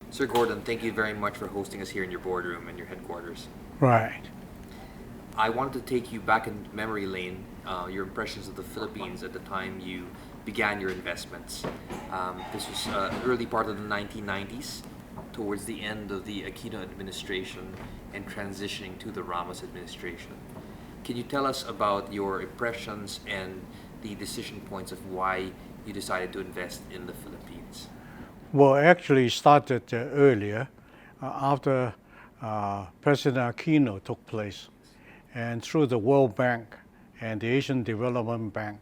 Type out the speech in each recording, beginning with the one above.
Sir Gordon, thank you very much for hosting us here in your boardroom and your headquarters. Right. I wanted to take you back in memory lane, your impressions of the Philippines at the time you began your investments. This was early part of the 1990s, towards the end of the Aquino administration and transitioning to the Ramos administration. Can you tell us about your impressions and the decision points of why you decided to invest in the Philippines? Well, actually started earlier after President Aquino took place, and through the World Bank and the Asian Development Bank,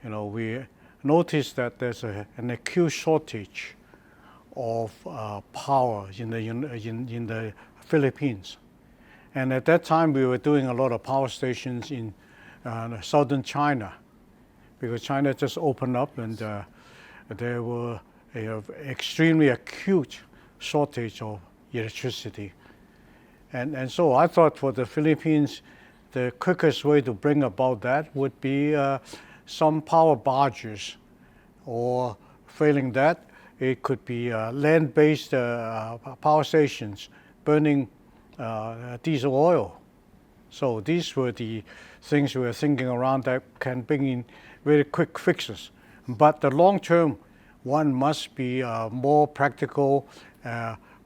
we noticed that there's an acute shortage of power in the Philippines. And at that time, we were doing a lot of power stations in southern China, because China just opened up and there were extremely acute shortage of electricity. And so I thought for the Philippines, the quickest way to bring about that would be some power barges, or failing that, it could be land-based power stations burning diesel oil. So these were the things we were thinking around that can bring in very quick fixes. But the long term one must be more practical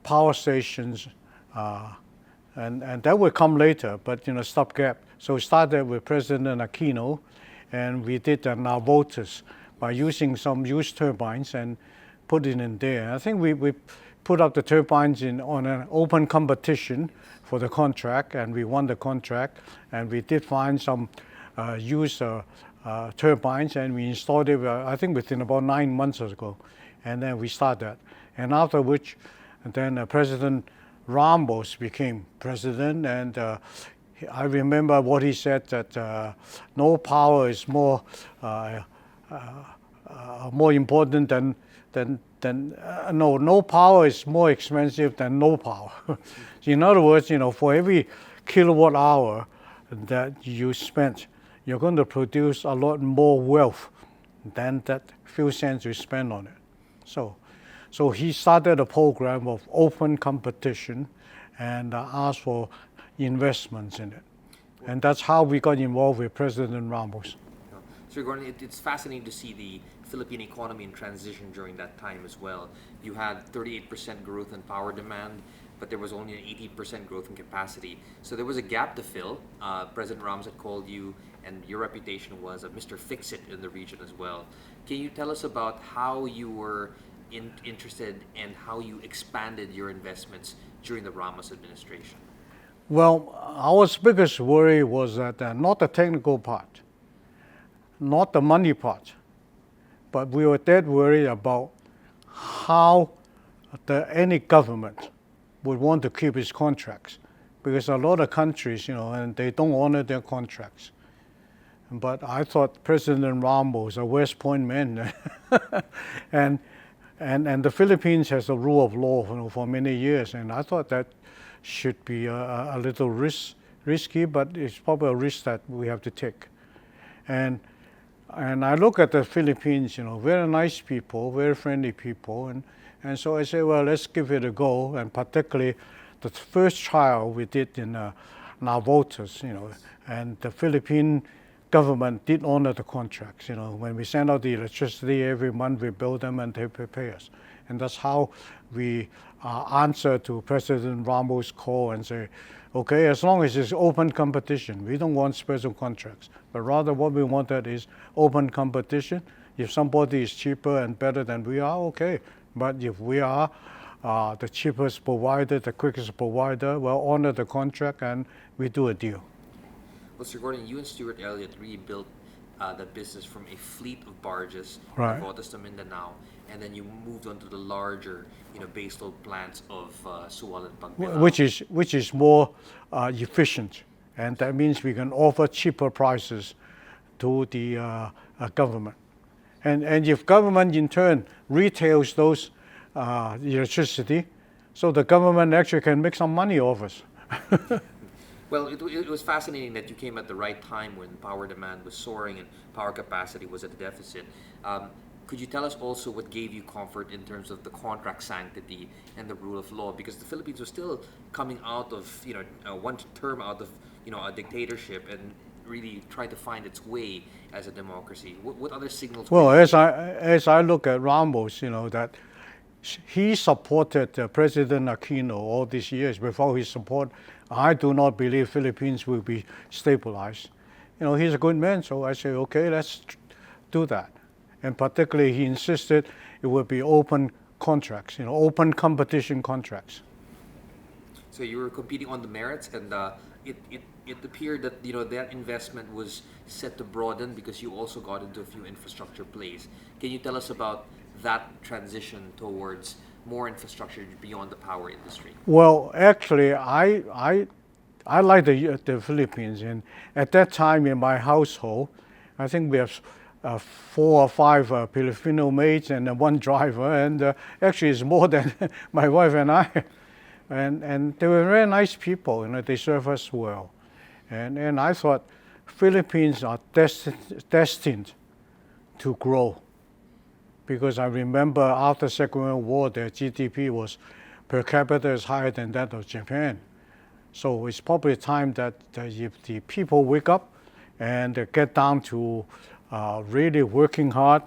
power stations, and that will come later, but stopgap. So we started with President Aquino, and we did now voters by using some used turbines and put it in there. I think we put up the turbines on an open competition for the contract, and we won the contract. And we did find some used turbines, and we installed it, I think, within about 9 months ago. And then we started. And after which, then President Ramos became president, and I remember what he said, that no power is more important no power is more expensive than no power. In other words, for every kilowatt hour that you spend, you're going to produce a lot more wealth than that few cents you spend on it. So he started a program of open competition and asked for investments in it. And that's how we got involved with President Ramos. Sir Gordon, it's fascinating to see the Philippine economy in transition during that time as well. You had 38% growth in power demand, but there was only an 18% growth in capacity. So there was a gap to fill. President Ramos had called you, and your reputation was a Mr. Fix-It in the region as well. Can you tell us about how you were interested and how you expanded your investments during the Ramos administration? Well, our biggest worry was that not the technical part, not the money part, but we were dead worried about how any government would want to keep its contracts, because a lot of countries, and they don't honor their contracts. But I thought President Ramos, a West Point man, and the Philippines has a rule of law for many years, and I thought that should be a little risky, but it's probably a risk that we have to take. And I look at the Philippines, very nice people, very friendly people, and so I say, well, let's give it a go. And particularly, the first trial we did in Navotas, and the Philippine government did honor the contracts. When we send out the electricity every month, we bill them and they pay us. And that's how we answer to President Ramos' call and say, okay, as long as it's open competition, we don't want special contracts, but rather what we wanted is open competition. If somebody is cheaper and better than we are, okay. But if we are the cheapest provider, the quickest provider, we'll honor the contract and we do a deal. Well, Sir Gordon, you and Stuart Elliott rebuilt the business from a fleet of barges, Right. Navotas to Mindanao, and then you moved on to the larger, baseload plants of Sual and Pagbilao. Which is more efficient, and that means we can offer cheaper prices to the government. And if government in turn retails those electricity, so the government actually can make some money off us. Well, it was fascinating that you came at the right time when power demand was soaring and power capacity was at a deficit. Could you tell us also what gave you comfort in terms of the contract sanctity and the rule of law? Because the Philippines was still coming out of, one term out of, a dictatorship and really trying to find its way as a democracy. What other signals? Well, as I look at Ramos, that he supported President Aquino all these years. Without his support, I do not believe Philippines will be stabilized. He's a good man, so I say, okay, let's do that. And particularly, he insisted it would be open contracts, open competition contracts. So you were competing on the merits, and it appeared that that investment was set to broaden because you also got into a few infrastructure plays. Can you tell us about that transition towards more infrastructure beyond the power industry? Well, actually, I like the Philippines, and at that time in my household, I think we have 4 or 5 Filipino maids and one driver, and actually it's more than my wife and I. And they were very nice people, they serve us well. And I thought Philippines are destined to grow, because I remember after Second World War, their GDP was per capita is higher than that of Japan. So it's probably time that if the people wake up and get down to really working hard,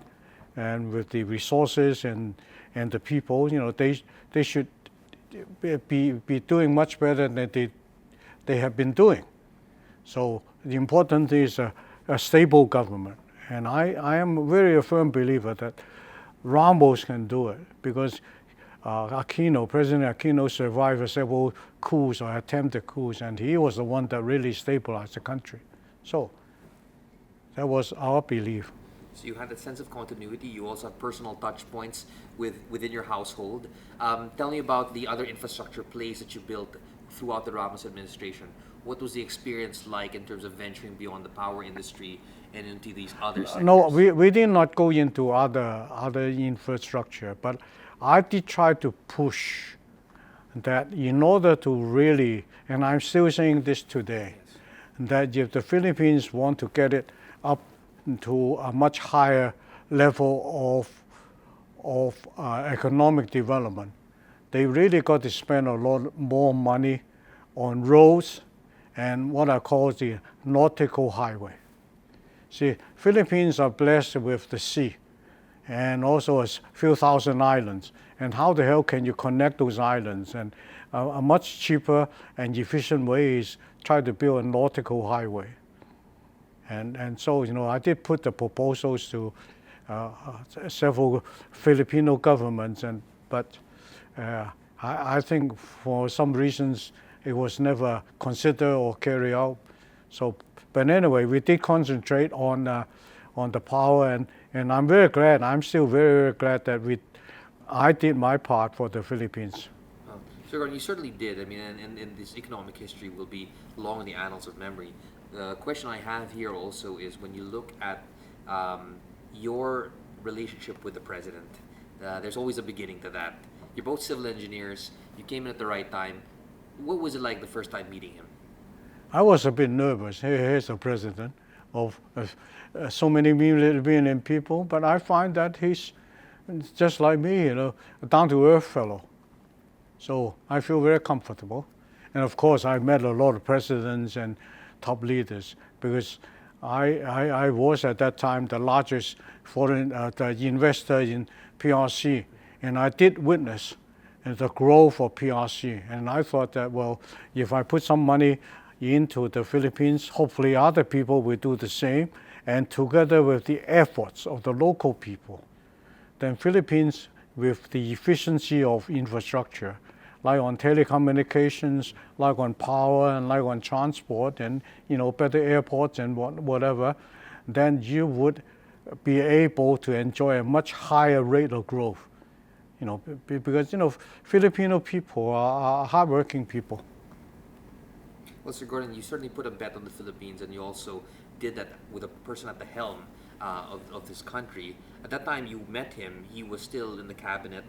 and with the resources and the people, they should be doing much better than they have been doing. So the important is a stable government, and I am a very firm believer that Ramos can do it, because President Aquino survived several coups or attempted coups, and he was the one that really stabilized the country. So that was our belief. So you had that sense of continuity. You also have personal touch points within your household. Tell me about the other infrastructure plays that you built throughout the Ramos administration. What was the experience like in terms of venturing beyond the power industry and into these other sectors? No, we did not go into other infrastructure, but I did try to push that in order to really, and I'm still saying this today, that if the Philippines want to get it up to a much higher level of economic development, they really got to spend a lot more money on roads and what I call the nautical highway. See, Philippines are blessed with the sea and also a few thousand islands. And how the hell can you connect those islands? And a much cheaper and efficient way is try to build a nautical highway. And so, I did put the proposals to several Filipino governments, but I think for some reasons it was never considered or carried out. So, but anyway, we did concentrate on the power, and I'm very glad. I'm still very, very glad that I did my part for the Philippines. So, Gordon, you certainly did. I mean, and this economic history will be long in the annals of memory. The question I have here also is, when you look at your relationship with the president, there's always a beginning to that. You're both civil engineers. You came in at the right time. What was it like the first time meeting him? I was a bit nervous. Here's the president of so many million people, but I find that he's just like me, a down-to-earth fellow. So I feel very comfortable. And of course, I met a lot of presidents and top leaders, because I was at that time the largest foreign investor in PRC, and I did witness the growth of PRC. And I thought that, well, if I put some money into the Philippines, hopefully other people will do the same, and together with the efforts of the local people, then Philippines, with the efficiency of infrastructure, like on telecommunications, like on power, and like on transport, and better airports and whatever, then you would be able to enjoy a much higher rate of growth. Because Filipino people are hardworking people. Well, Sir Gordon, you certainly put a bet on the Philippines, and you also did that with a person at the helm of this country. At that time you met him, he was still in the cabinet,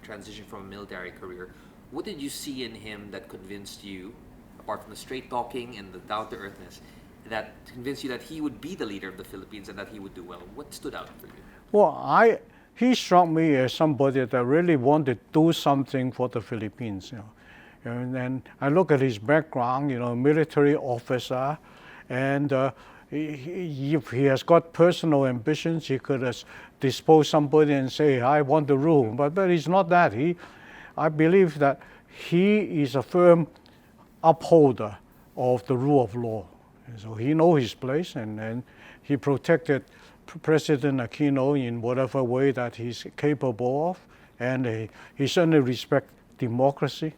transitioned from a military career. What did you see in him that convinced you, apart from the straight talking and the down-to-earthness, that convinced you that he would be the leader of the Philippines and that he would do well? What stood out for you? Well, he struck me as somebody that really wanted to do something for the Philippines. And I look at his background, military officer, and if he has got personal ambitions, he could have dispose somebody and say, "I want to rule." But he's not that. I believe that he is a firm upholder of the rule of law. And so he knows his place, and he protected President Aquino in whatever way that he's capable of, and he certainly respects democracy,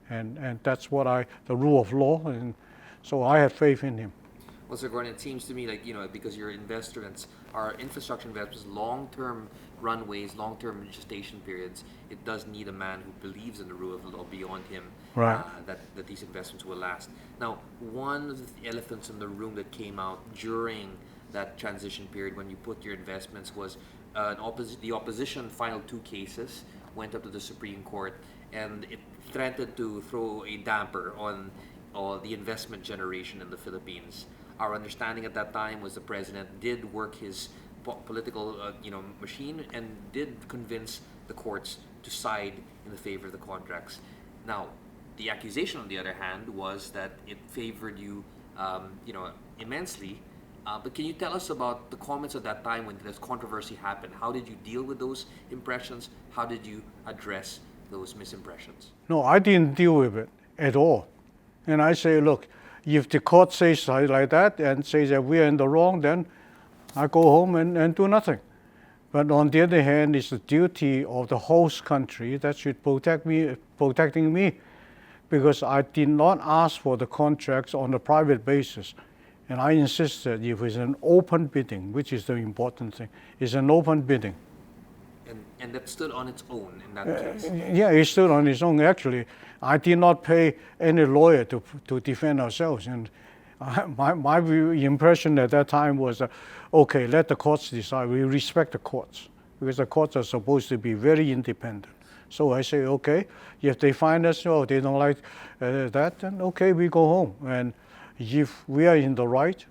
and that's the rule of law, and so I have faith in him. Well, Sir Gordon, it seems to me like, because your investments are infrastructure investments, long-term runways, long-term gestation periods, it does need a man who believes in the rule of law beyond him, Right. that these investments will last. Now, one of the elephants in the room that came out during that transition period when you put your investments was the opposition filed two cases, went up to the Supreme Court, and it threatened to throw a damper on the investment generation in the Philippines. Our understanding at that time was the president did work his political machine and did convince the courts to side in the favor of the contracts. Now, the accusation, on the other hand, was that it favored you, immensely. But can you tell us about the comments at that time when this controversy happened? How did you deal with those impressions? How did you address those misimpressions? No, I didn't deal with it at all. And I say, look, if the court says like that and says that we are in the wrong, then I go home and do nothing. But on the other hand, it's the duty of the host country that should protecting me, because I did not ask for the contracts on a private basis. And I insisted if it's an open bidding, which is the important thing, it's an open bidding. And that stood on its own in that case. Yeah, it stood on its own. Actually, I did not pay any lawyer to defend ourselves. And my impression at that time was, okay, let the courts decide. We respect the courts, because the courts are supposed to be very independent. So I say, okay, if they find us, they don't like that, then okay, we go home. And if we are in the right,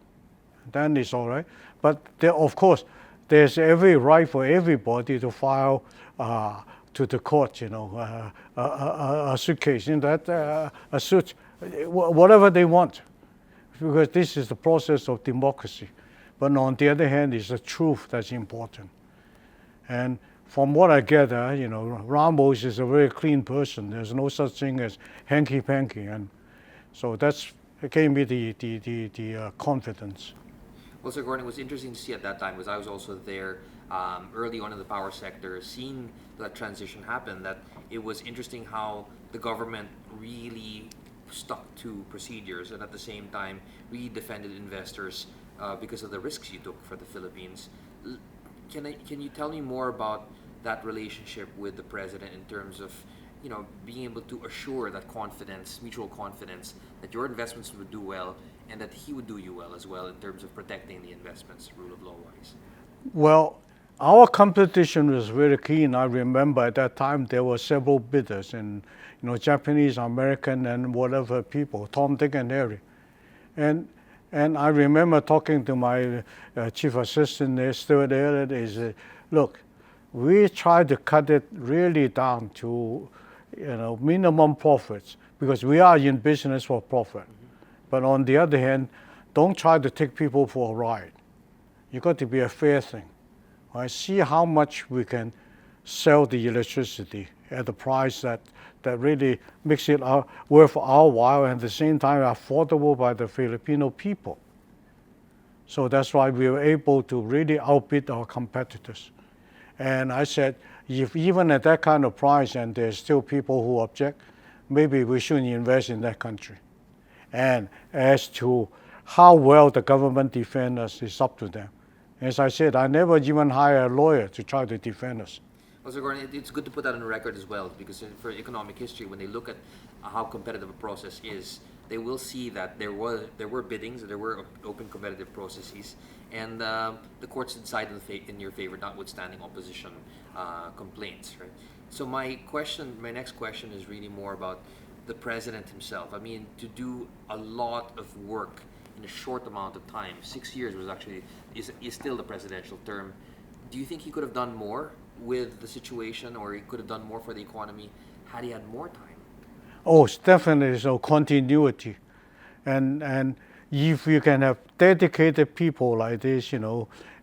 then it's all right. But of course, there's every right for everybody to file to the court, a suitcase, a suit, whatever they want, because this is the process of democracy. But on the other hand, it's the truth that's important. And from what I gather, Ramos is a very clean person. There's no such thing as hanky-panky, and so it gave me the confidence. Well, Sir Gordon, it was interesting to see at that time, because I was also there early on in the power sector, seeing that transition happen, that it was interesting how the government really stuck to procedures and at the same time really defended investors because of the risks you took for the Philippines. Can you tell me more about that relationship with the president in terms of being able to assure that mutual confidence, that your investments would do well and that he would do you well as well in terms of protecting the investments, rule of law wise? Well, our competition was very keen. I remember at that time there were several bidders, and Japanese, American, and whatever people, Tom, Dick, and Harry. And I remember talking to my chief assistant there, Stuart Elliott, is look, we try to cut it really down to minimum profits, because we are in business for profit. But on the other hand, don't try to take people for a ride. You got to be a fair thing. Right? See how much we can sell the electricity at a price that really makes it worth our while, and at the same time affordable by the Filipino people. So that's why we were able to really outbid our competitors. And I said, if even at that kind of price and there's still people who object, maybe we shouldn't invest in that country. And as to how well the government defends us, it's up to them. As I said, I never even hire a lawyer to try to defend us. Well, Sir Gordon, it's good to put that on the record as well, because for economic history, when they look at how competitive a process is, they will see that there were biddings, there were open competitive processes, and the courts decided in your favor, notwithstanding opposition complaints, right? So my next question is really more about the president himself. I mean, to do a lot of work in a short amount of time, 6 years is still the presidential term. Do you think he could have done more with the situation, or he could have done more for the economy had he had more time? Oh, it's definitely so continuity. And if you can have dedicated people like this,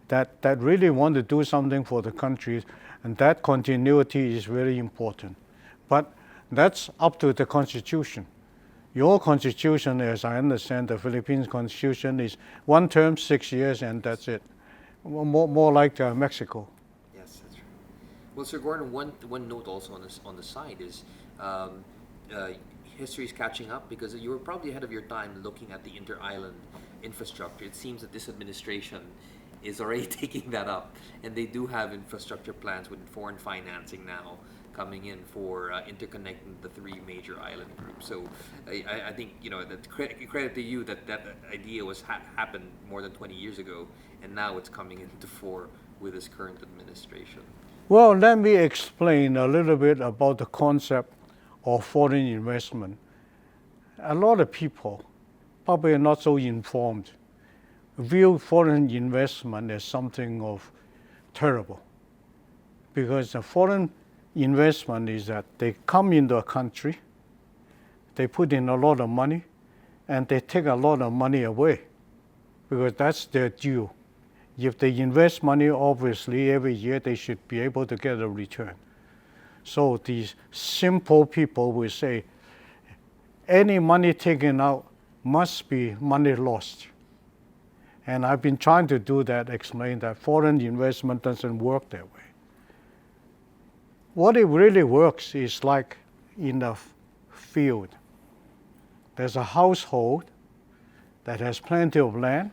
that really want to do something for the country, and that continuity is very important. But that's up to the Constitution. Your Constitution, as I understand the Philippines Constitution, is one term, 6 years, and that's it. More like Mexico. Yes, that's right. Well, Sir Gordon, one note also on the side is um, uh, history is catching up because you were probably ahead of your time looking at the inter-island infrastructure. It seems that this administration is already taking that up, and they do have infrastructure plans with foreign financing now coming in for interconnecting the three major island groups. So I think that credit to you that idea was happened more than 20 years ago, and now it's coming into fore with this current administration. Well, let me explain a little bit about the concept of foreign investment. A lot of people, probably not so informed, view foreign investment as something of terrible, because the foreign investment is that they come into a country, they put in a lot of money, and they take a lot of money away, because that's their due. If they invest money, obviously every year they should be able to get a return. So these simple people will say, any money taken out must be money lost. And I've been trying to do that, explain that foreign investment doesn't work that way. What it really works is like in a field. There's a household that has plenty of land,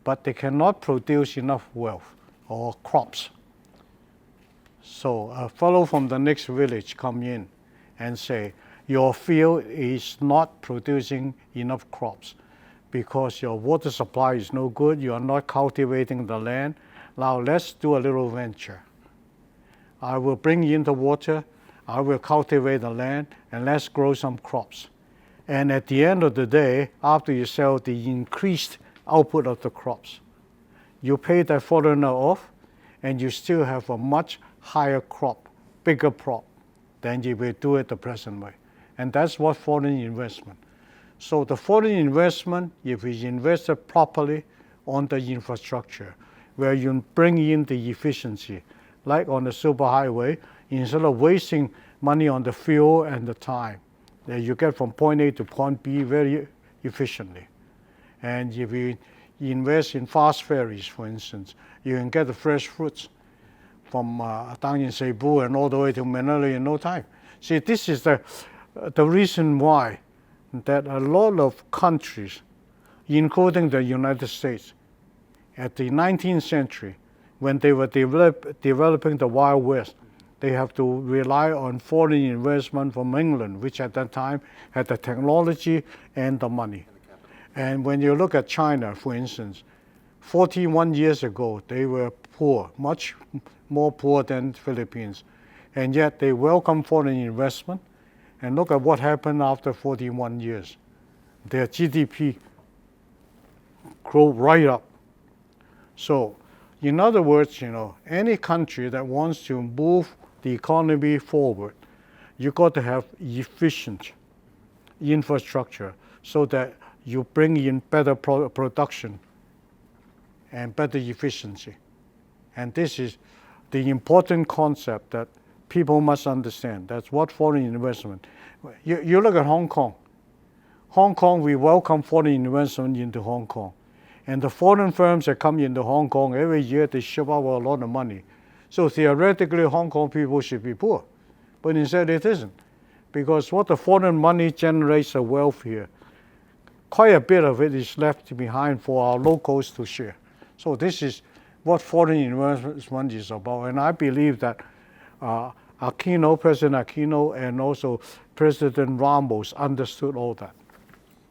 but they cannot produce enough wealth or crops. So a fellow from the next village come in and say, your field is not producing enough crops because your water supply is no good, you are not cultivating the land. Now let's do a little venture. I will bring in the water, I will cultivate the land, and let's grow some crops. And at the end of the day, after you sell the increased output of the crops, you pay that foreigner off, and you still have a much higher crop, bigger crop, than you will do it the present way. And that's what foreign investment. So the foreign investment, if we invest it properly on the infrastructure, where you bring in the efficiency, like on the superhighway, instead of wasting money on the fuel and the time, that you get from point A to point B very efficiently. And if you invest in fast ferries, for instance, you can get the fresh fruits from down in Cebu and all the way to Manila in no time. See, this is the reason why that a lot of countries, including the United States, at the 19th century, when they were developing the Wild West, they have to rely on foreign investment from England, which at that time had the technology and the money. And when you look at China, for instance, 41 years ago, they were poor, much more poor than the Philippines. And yet they welcome foreign investment. And look at what happened after 41 years. Their GDP grew right up. So, in other words, any country that wants to move the economy forward, you got to have efficient infrastructure so that you bring in better production and better efficiency. And this is the important concept that people must understand. That's what foreign investment. You look at Hong Kong. Hong Kong, we welcome foreign investment into Hong Kong. And the foreign firms that come into Hong Kong, every year they ship out a lot of money. So theoretically, Hong Kong people should be poor. But instead it isn't. Because what the foreign money generates of wealth here, quite a bit of it is left behind for our locals to share. So this is what foreign investment is about. And I believe that President Aquino, and also President Ramos understood all that.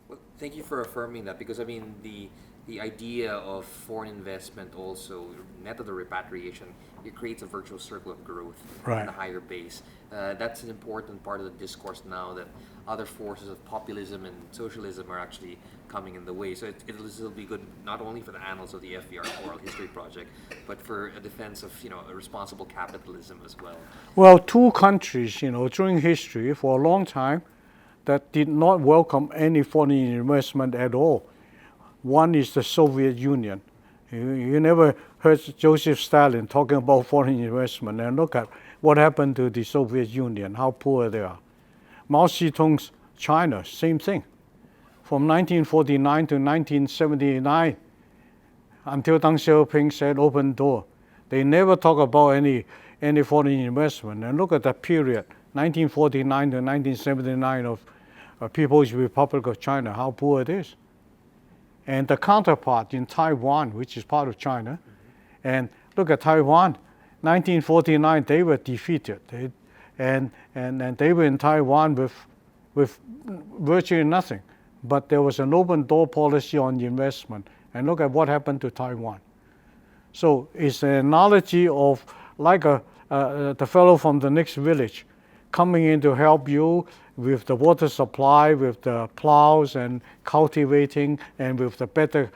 Well, thank you for affirming that, because I mean the the idea of foreign investment also, net of the repatriation, it creates a virtual circle of growth and a higher base. That's an important part of the discourse now, that other forces of populism and socialism are actually coming in the way. So it'll be good not only for the annals of the FVR Oral History Project, but for a defense of a responsible capitalism as well. Well, two countries, during history for a long time that did not welcome any foreign investment at all. One is the Soviet Union. You never heard Joseph Stalin talking about foreign investment, and look at what happened to the Soviet Union, how poor they are. Mao Zedong's China, same thing. From 1949 to 1979, until Deng Xiaoping said open door, they never talk about any foreign investment. And look at that period, 1949 to 1979 of People's Republic of China, how poor it is. And the counterpart in Taiwan, which is part of China, and look at Taiwan, 1949 they were defeated, and they were in Taiwan with virtually nothing, but there was an open door policy on investment, and look at what happened to Taiwan. So it's an analogy of like the fellow from the next village coming in to help you with the water supply, with the plows and cultivating, and with the better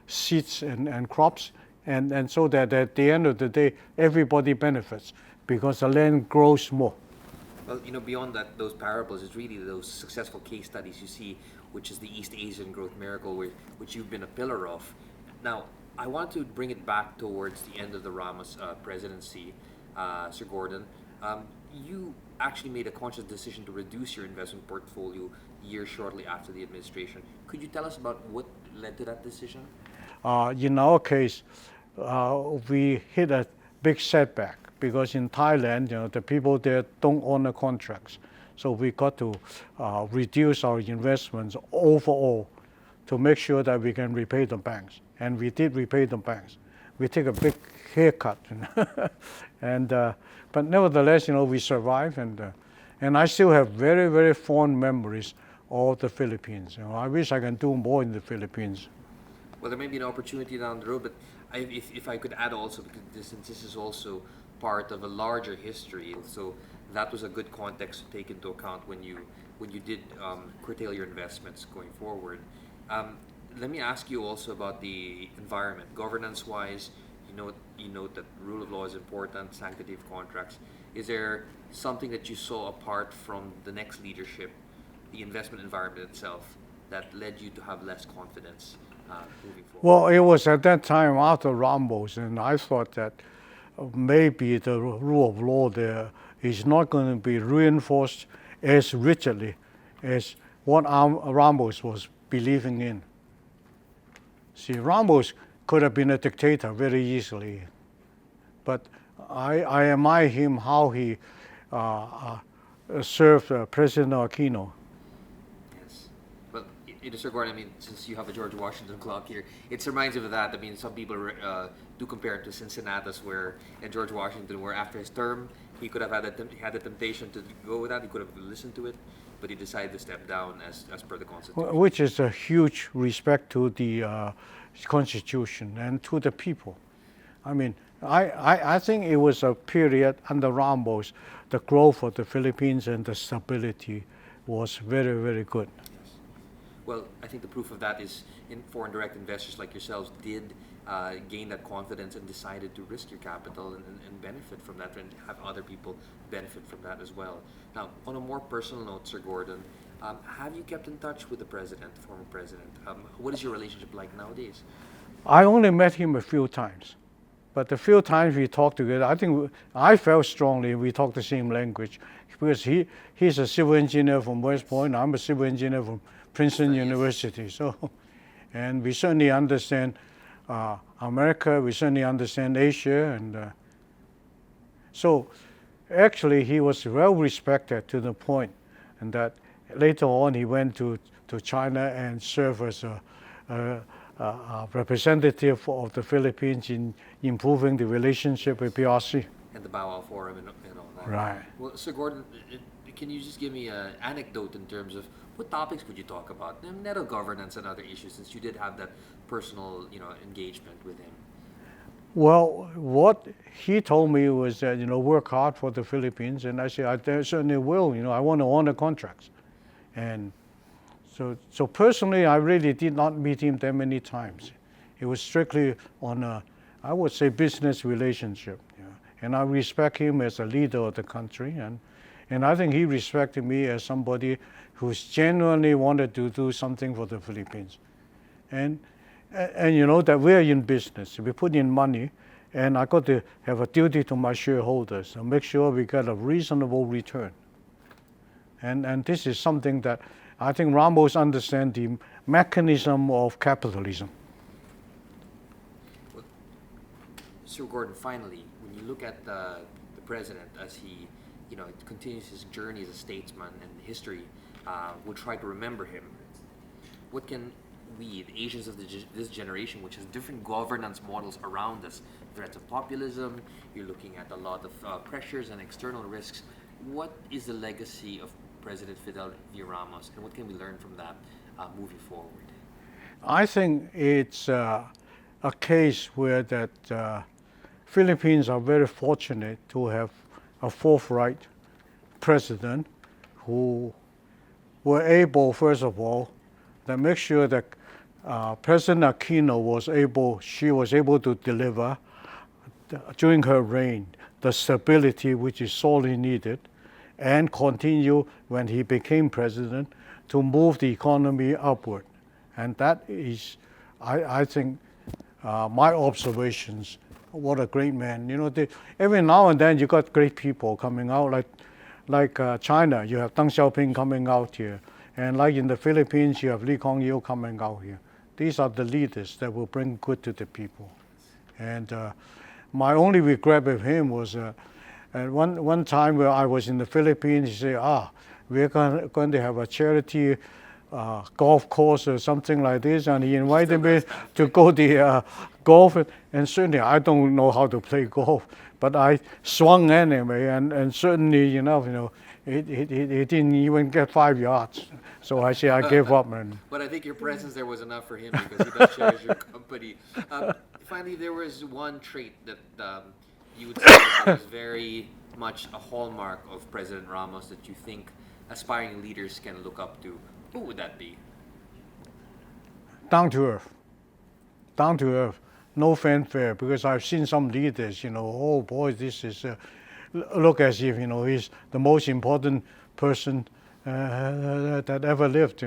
seeds and crops, and so that at the end of the day, everybody benefits because the land grows more. Well, beyond that, those parables, it's really those successful case studies you see, which is the East Asian growth miracle, which you've been a pillar of. Now, I want to bring it back towards the end of the Ramos presidency, Sir Gordon. You actually made a conscious decision to reduce your investment portfolio years shortly after the administration. Could you tell us about what led to that decision? In our case, we hit a big setback because in Thailand, the people there don't honor contracts. So we got to reduce our investments overall to make sure that we can repay the banks. And we did repay the banks. We take a big haircut, but nevertheless, we survived, and I still have very, very fond memories of the Philippines. I wish I can do more in the Philippines. Well, there may be an opportunity down the road, but if I could add also, because this is also part of a larger history, so that was a good context to take into account when you did curtail your investments going forward. Let me ask you also about the environment, governance-wise. You note that rule of law is important, sanctity of contracts. Is there something that you saw apart from the next leadership, the investment environment itself, that led you to have less confidence moving forward? Well, it was at that time after Ramos, and I thought that maybe the rule of law there is not going to be reinforced as rigidly as what Ramos was believing in. See, Ramos could have been a dictator very easily, but I admire him how he served President Aquino. Yes. Well, Sir Gordon, since you have a George Washington clock here, it reminds me of that. Some people do compare it to Cincinnatus, and George Washington, where after his term, he could have had the temptation to go with that. He could have listened to it, but he decided to step down as per the Constitution. Which is a huge respect to the Constitution and to the people. I think it was a period under Ramos, the growth of the Philippines and the stability was very, very good. Yes. Well, I think the proof of that is in foreign direct investors like yourselves did gain that confidence and decided to risk your capital and benefit from that, and have other people benefit from that as well. Now, on a more personal note, Sir Gordon, have you kept in touch with the president, former president? What is your relationship like nowadays? I only met him a few times, but the few times we talked together, I think I felt strongly we talked the same language, because he's a civil engineer from West Point, I'm a civil engineer from Princeton University. So, and we certainly understand America, we certainly understand Asia, and so actually he was well respected to the point, and that later on he went to China and served as a representative of the Philippines in improving the relationship with PRC. And the Bow Wow Forum and all that. Right. Well, Sir Gordon, can you just give me an anecdote in terms of what topics would you talk about? Net of governance and other issues, since you did have that personal, engagement with him. Well, what he told me was that, work hard for the Philippines, and I said, I certainly will. I want to honor contracts. And so personally, I really did not meet him that many times. It was strictly on a, I would say, business relationship. And I respect him as a leader of the country, and I think he respected me as somebody who's genuinely wanted to do something for the Philippines. And that we're in business, we put in money, and I got to have a duty to my shareholders and make sure we get a reasonable return. And this is something that I think Ramos understands the mechanism of capitalism. Well, Sir Gordon, finally, when you look at the president as he, continues his journey as a statesman, and history will try to remember him, what can we, the Asians of this generation, which has different governance models around us, threats of populism, you're looking at a lot of pressures and external risks, what is the legacy of President Fidel V. Ramos, and what can we learn from that moving forward? I think it's a case where that Philippines are very fortunate to have a forthright president who were able, first of all, to make sure that President Aquino was able to deliver during her reign the stability which is sorely needed, and continue when he became president to move the economy upward. And that is, I think, my observations. What a great man. Every now and then you got great people coming out, like China, you have Deng Xiaoping coming out here. And like in the Philippines, you have Lee Kuan Yew coming out here. These are the leaders that will bring good to the people. And my only regret with him was at one time where I was in the Philippines, he said, we're going to have a charity golf course or something like this, and he invited me to go to golf, and certainly I don't know how to play golf, but I swung anyway, and certainly, he didn't even get 5 yards. So I say I gave up. But I think your presence there was enough for him, because he does cherish your company. Finally, there was one trait that you would say that was very much a hallmark of President Ramos that you think aspiring leaders can look up to. What would that be? Down to earth. Down to earth. No fanfare, because I've seen some leaders, oh boy, this is, look as if, he's the most important person that ever lived,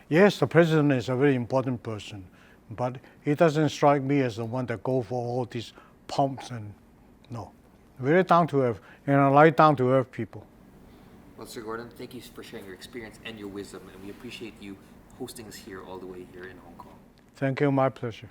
Yes, the president is a very important person, but he doesn't strike me as the one that go for all these pumps and no. Very down to earth, and I like down to earth people. Well, Sir Gordon, thank you for sharing your experience and your wisdom, and we appreciate you hosting us here all the way here in Hong Kong. Thank you, my pleasure.